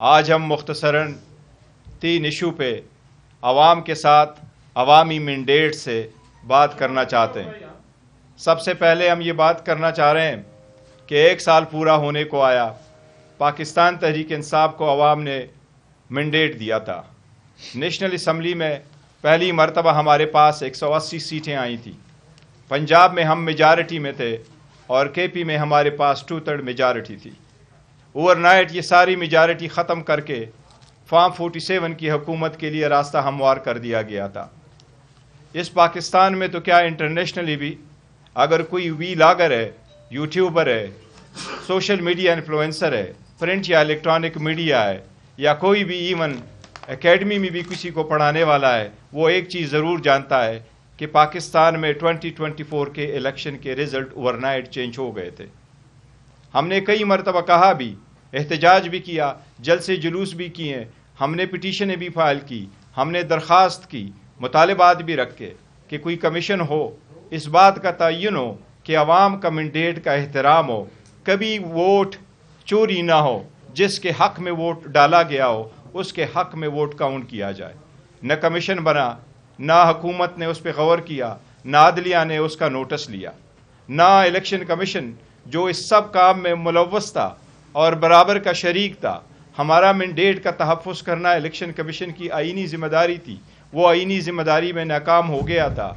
آج ہم مختصراً 3 ایشو پہ عوام کے ساتھ عوامی مینڈیٹ سے بات کرنا چاہتے ہیں۔ سب سے پہلے ہم یہ بات کرنا چاہ رہے ہیں کہ 1 سال پورا ہونے کو آیا، پاکستان تحریک انصاف کو عوام نے مینڈیٹ دیا تھا۔ نیشنل اسمبلی میں پہلی مرتبہ ہمارے پاس 180 سیٹیں آئی تھیں۔ پنجاب میں ہم میجارٹی میں تھے اور کے پی میں ہمارے پاس 2/3 میجارٹی تھی۔ اوور نائٹ یہ ساری میجارٹی ختم کر کے فارم 47 کی حکومت کے لیے راستہ ہموار کر دیا گیا تھا۔ اس پاکستان میں تو کیا انٹرنیشنلی بھی اگر کوئی ویلاگر ہے، یوٹیوبر ہے، سوشل میڈیا انفلوئنسر ہے، پرنٹ یا الیکٹرانک میڈیا ہے، یا کوئی بھی ایون اکیڈمی میں بھی کسی کو پڑھانے والا ہے، وہ ایک چیز ضرور جانتا ہے کہ پاکستان میں 2024 کے الیکشن کے رزلٹ اوور نائٹ چینج ہو گئے تھے۔ ہم نے کئی مرتبہ کہا بھی، احتجاج بھی کیا، جلسے جلوس بھی کیے، ہم نے پٹیشنیں بھی فائل کی، ہم نے درخواست کی، مطالبات بھی رکھے کہ کوئی کمیشن ہو، اس بات کا تعین ہو کہ عوام کا مینڈیٹ کا احترام ہو، کبھی ووٹ چوری نہ ہو، جس کے حق میں ووٹ ڈالا گیا ہو اس کے حق میں ووٹ کاؤنٹ کیا جائے۔ نہ کمیشن بنا، نہ حکومت نے اس پہ غور کیا، نہ عدلیہ نے اس کا نوٹس لیا، نہ الیکشن کمیشن جو اس سب کام میں ملوث تھا اور برابر کا شریک تھا۔ ہمارا مینڈیٹ کا تحفظ کرنا الیکشن کمیشن کی آئینی ذمہ داری تھی، وہ آئینی ذمہ داری میں ناکام ہو گیا تھا۔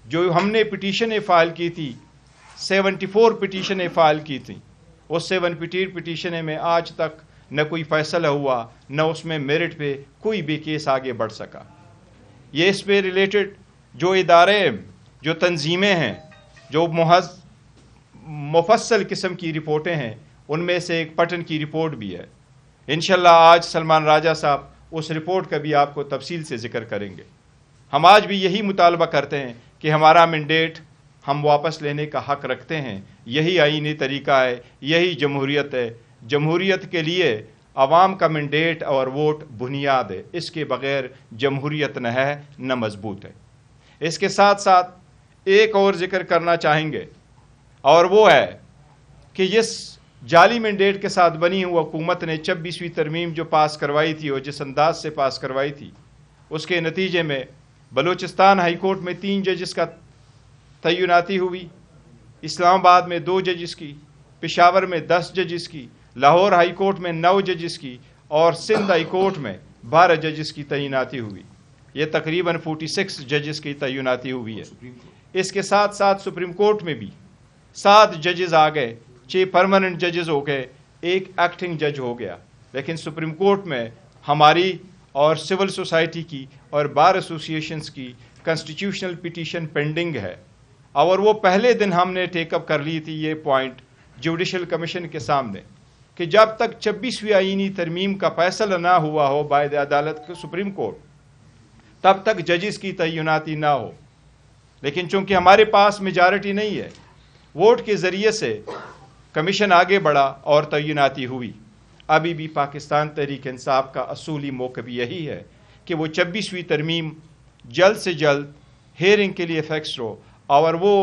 جو ہم نے پٹیشنیں فائل کی تھی، 74 پٹیشنیں فائل کی تھیں، اس 74 پٹیشنیں میں آج تک نہ کوئی فیصلہ ہوا، نہ اس میں میرٹ پہ کوئی بھی کیس آگے بڑھ سکا۔ یہ اس پہ ریلیٹڈ جو ادارے، جو تنظیمیں ہیں، جو مفصل قسم کی رپورٹیں ہیں، ان میں سے ایک پٹن کی رپورٹ بھی ہے۔ انشاءاللہ آج سلمان راجہ صاحب اس رپورٹ کا بھی آپ کو تفصیل سے ذکر کریں گے۔ ہم آج بھی یہی مطالبہ کرتے ہیں کہ ہمارا مینڈیٹ ہم واپس لینے کا حق رکھتے ہیں۔ یہی آئینی طریقہ ہے، یہی جمہوریت ہے۔ جمہوریت کے لیے عوام کا مینڈیٹ اور ووٹ بنیاد ہے، اس کے بغیر جمہوریت نہ ہے نہ مضبوط ہے۔ اس کے ساتھ ساتھ ایک اور ذکر کرنا چاہیں گے، اور وہ ہے کہ جس جعلی مینڈیٹ کے ساتھ بنی ہوئی حکومت نے 26ویں ترمیم جو پاس کروائی تھی اور جس انداز سے پاس کروائی تھی، اس کے نتیجے میں بلوچستان ہائی کورٹ میں 3 ججز کا تعیناتی ہوئی، اسلام آباد میں 2 ججز کی، پشاور میں 10 ججز کی، لاہور ہائی کورٹ میں 9 ججز کی اور سندھ ہائی کورٹ میں 12 ججز کی تعیناتی ہوئی۔ یہ تقریباً 46 ججز کی تعیناتی ہوئی ہے۔ اس کے ساتھ ساتھ سپریم کورٹ میں بھی 7 ججز آ گئے، 6 پرماننٹ ججز ہو گئے، 1 ایکٹنگ جج ہو گیا۔ لیکن سپریم کورٹ میں ہماری اور سول سوسائٹی کی اور بار ایسوسیشنز کی کنسٹیٹیوشنل پٹیشن پینڈنگ ہے، اور وہ پہلے دن ہم نے ٹیک اپ کر لی تھی یہ پوائنٹ جوڈیشل کمیشن کے سامنے کہ جب تک 26ویں آئینی ترمیم کا فیصلہ نہ ہوا ہو باعث عدالت سپریم کورٹ، تب تک ججز کی تعیناتی نہ ہو۔ لیکن چونکہ ہمارے پاس میجارٹی نہیں ہے، ووٹ کے ذریعے سے کمیشن آگے بڑھا اور تعیناتی ہوئی۔ ابھی بھی پاکستان تحریک انصاف کا اصولی موقف یہی ہے کہ وہ 26ویں ترمیم جلد سے جلد ہیئرنگ کے لیے فکس ہو، اور وہ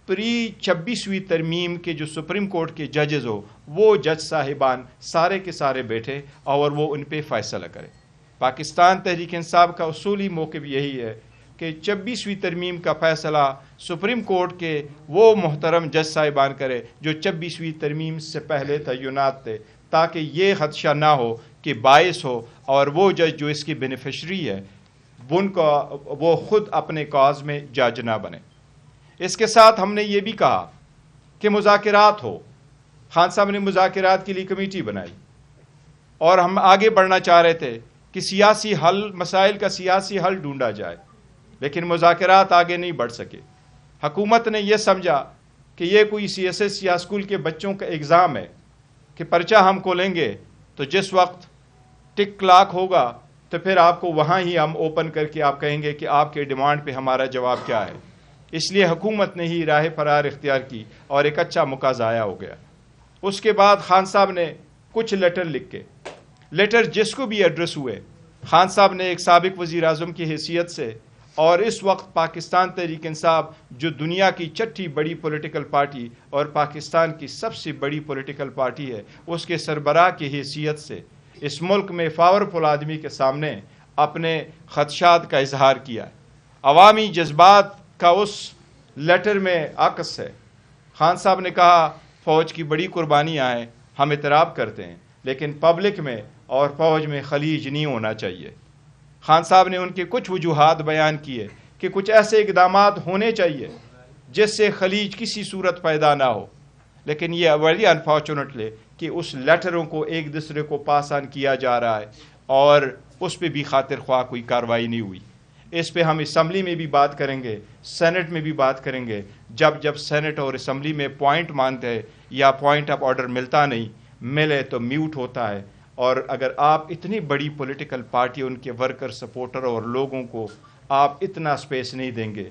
پری 26ویں ترمیم کے جو سپریم کورٹ کے ججز ہو، وہ جج صاحبان سارے کے سارے بیٹھے اور وہ ان پہ فیصلہ کرے۔ پاکستان تحریک انصاف کا اصولی موقف یہی ہے کہ 26ویں ترمیم کا فیصلہ سپریم کورٹ کے وہ محترم جج صاحبان کرے جو 26ویں ترمیم سے پہلے تعینات تھے، تاکہ یہ خدشہ نہ ہو کہ باعث ہو اور وہ جج جو اس کی بینیفیشری ہے وہ خود اپنے کاز میں جج نہ بنے۔ اس کے ساتھ ہم نے یہ بھی کہا کہ مذاکرات ہو۔ خان صاحب نے مذاکرات کے لیے کمیٹی بنائی اور ہم آگے بڑھنا چاہ رہے تھے کہ سیاسی حل، مسائل کا سیاسی حل ڈھونڈا جائے، لیکن مذاکرات آگے نہیں بڑھ سکے۔ حکومت نے یہ سمجھا کہ یہ کوئی سی ایس ایس یا اسکول کے بچوں کا ایگزام ہے کہ پرچہ ہم کھولیں گے تو جس وقت ٹک کلاک ہوگا تو پھر آپ کو وہاں ہی ہم اوپن کر کے آپ کہیں گے کہ آپ کے ڈیمانڈ پہ ہمارا جواب کیا ہے۔ اس لیے حکومت نے ہی راہ فرار اختیار کی اور ایک اچھا موقع ضائع ہو گیا۔ اس کے بعد خان صاحب نے کچھ لیٹر لکھ کے، لیٹر جس کو بھی ایڈریس ہوئے، خان صاحب نے ایک سابق وزیر اعظم کی حیثیت سے اور اس وقت پاکستان تحریک انصاف جو دنیا کی 6ٹھی بڑی پولیٹیکل پارٹی اور پاکستان کی سب سے بڑی پولیٹیکل پارٹی ہے، اس کے سربراہ کی حیثیت سے اس ملک میں پاورفل آدمی کے سامنے اپنے خدشات کا اظہار کیا ہے۔ عوامی جذبات کا اس لیٹر میں عکس ہے۔ خان صاحب نے کہا فوج کی بڑی قربانیاں ہیں، ہم اعتراف کرتے ہیں، لیکن پبلک میں اور فوج میں خلیج نہیں ہونا چاہیے۔ خان صاحب نے ان کے کچھ وجوہات بیان کیے کہ کچھ ایسے اقدامات ہونے چاہیے جس سے خلیج کسی صورت پیدا نہ ہو، لیکن یہ ویری انفارچونیٹلی کہ اس لیٹروں کو ایک دوسرے کو پاس آن کیا جا رہا ہے اور اس پہ بھی خاطر خواہ کوئی کارروائی نہیں ہوئی۔ اس پہ ہم اسمبلی میں بھی بات کریں گے، سینٹ میں بھی بات کریں گے۔ جب سینٹ اور اسمبلی میں پوائنٹ مانتے ہیں یا پوائنٹ آف آرڈر ملتا نہیں، ملے تو میوٹ ہوتا ہے۔ اور اگر آپ اتنی بڑی پولیٹیکل پارٹی، ان کے ورکر، سپورٹر اور لوگوں کو آپ اتنا سپیس نہیں دیں گے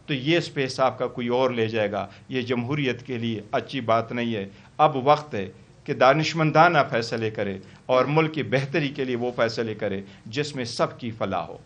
تو یہ سپیس آپ کا کوئی اور لے جائے گا۔ یہ جمہوریت کے لیے اچھی بات نہیں ہے۔ اب وقت ہے کہ دانشمندانہ فیصلے کرے اور ملک کی بہتری کے لیے وہ فیصلے کرے جس میں سب کی فلاح ہو۔